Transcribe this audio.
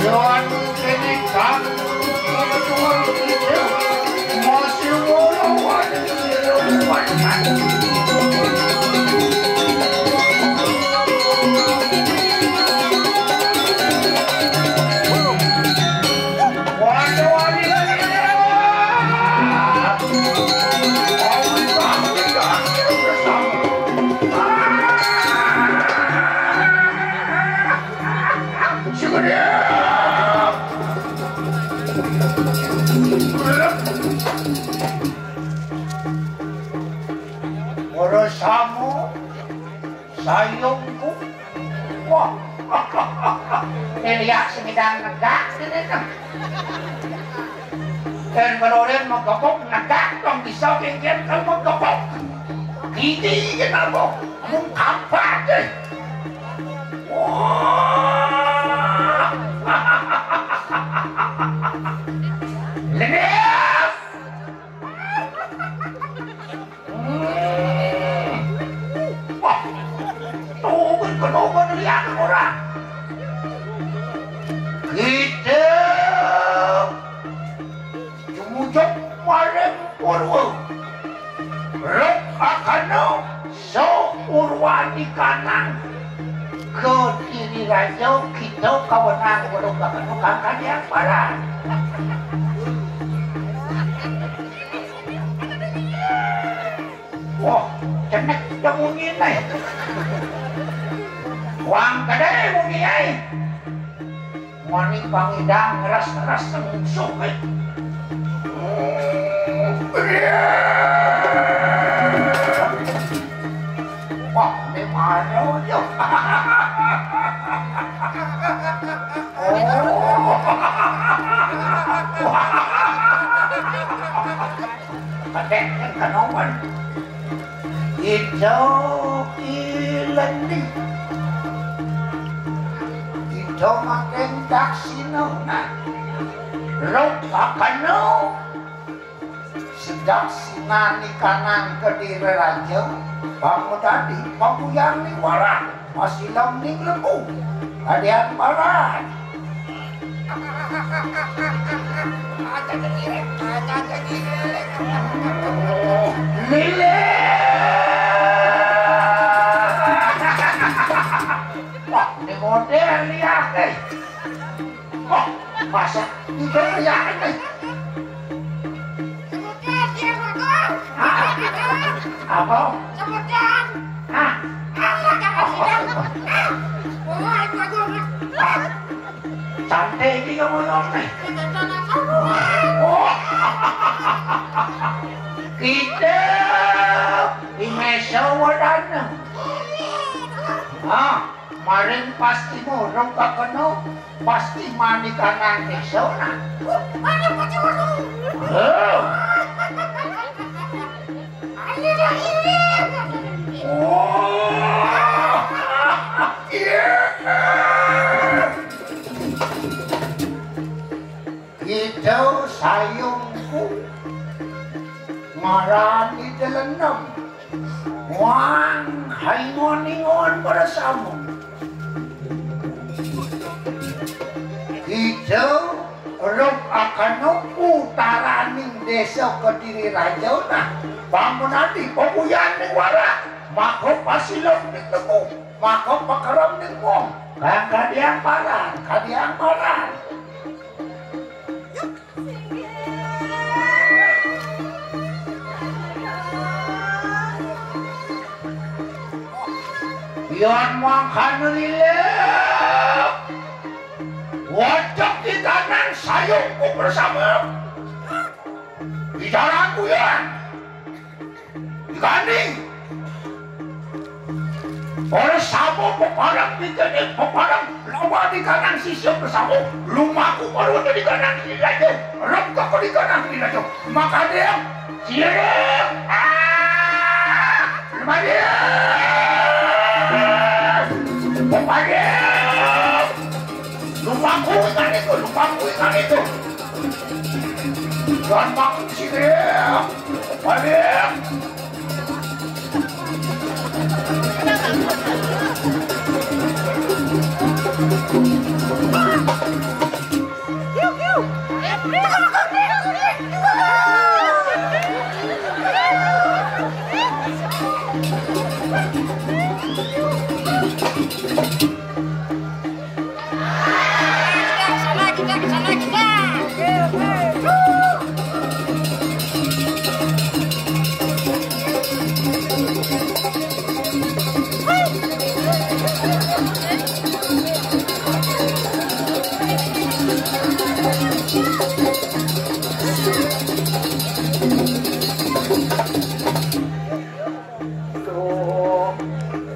Yon kini kamu kebetulan itu masih mulawan siluman. Bersama sayungku, wah, lihat semidang negak ini kan, dan kalau menggepok negak, dong bisa bikin kalau menggepok, gini kenapa, mengkampak deh, wah, lihat. Kenapa lihat orang? Kita cumujok marem purwo. Rok akano so urwani kanang. Ke diri raja kita kawenang belum akano kakak yang parah. Wah, cenek jamunin nih. Wang kadai mungkin ay, wani pangidang ngeras sengsuk ay. Wah, ini mana yo? Kadai yang kanoman, itu ilan nih. Makin daksino na rok akano sedaksina ni kanang kediri raja bangun tadi pambuyang ni warang masilam ni lembu kadian barat lile model lihat nih, oh masa itu lihat nih, apa? Sebutan, cantik ini kamu nih, oh, kita di meja wadana, maring pasti murung kakeno pasti mani kanan kesona. Mana pasti murung? Itu sayungku marani delenem. Wang haingon-ingon bersama. Itu rok akano utaraning desa Kediri Raja nah bangun nanti pembuyan ning wara maka pasilong ning temu maka pakaram ning wong kadiang paran yon makan lilep wajah di kanan sayungku bersama bicaraku ya diganding oleh sama peparang dikanding peparang lawa di kanan sisyo bersama rumahku baru di kanan ini lagi rempah di kanan ini lagi maka dia siap lumayan peparang lupaku ingat itu jangan bangun sini balik